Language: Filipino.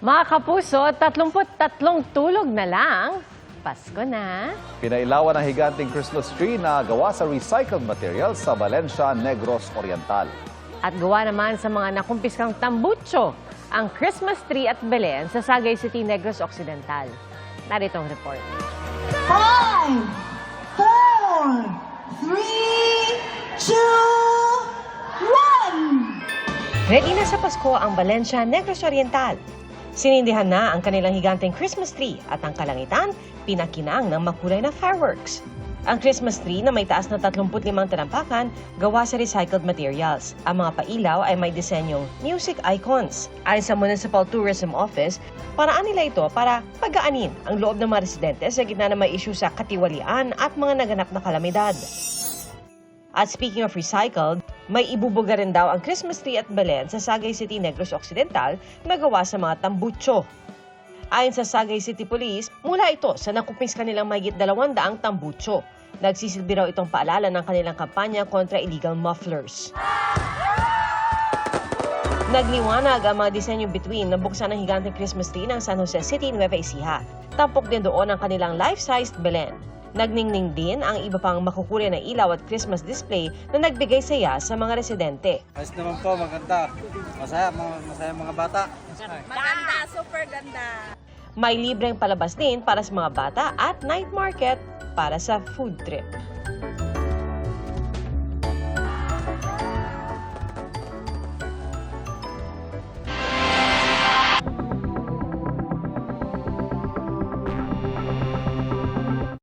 Mga kapuso, 33 tulog na lang. Pasko na. Pinailawan ang higanting Christmas tree na gawa sa recycled materials sa Valencia, Negros Oriental. At gawa naman sa mga nakumpiskang tambucho ang Christmas tree at Belen sa Sagay City, Negros Occidental. Narito ang report. 5, 4, 3, 2, 1. Ready na sa Pasko ang Valencia, Negros Oriental. Sinindihan na ang kanilang higanteng Christmas tree at ang kalangitan pinakinang ng makulay na fireworks. Ang Christmas tree na may taas na 35 talampakan gawa sa recycled materials. Ang mga pailaw ay may disenyong music icons. Ayon sa Municipal Tourism Office, paraan nila ito para pagaanin ang loob ng mga residente sa gitna ng may issue sa katiwalian at mga naganap na kalamidad. At speaking of recycled, may ibubuga rin daw ang Christmas tree at Belen sa Sagay City, Negros Occidental na gawa sa mga tambucho. Ayon sa Sagay City Police, mula ito sa nakupis kanilang mahigit 200 tambucho. Nagsisilbi raw itong paalala ng kanilang kampanya kontra illegal mufflers. Nagliwanag ang mga disenyong bituin na buksan ng higanteng Christmas tree ng San Jose City, Nueva Ecija. Tampok din doon ang kanilang life-sized Belen. Nagningning din ang iba pang makukulay na ilaw at Christmas display na nagbigay saya sa mga residente. Ayos naman po, maganda. Masaya mga bata. Maganda, super ganda. May libreng palabas din para sa mga bata at night market para sa food trip.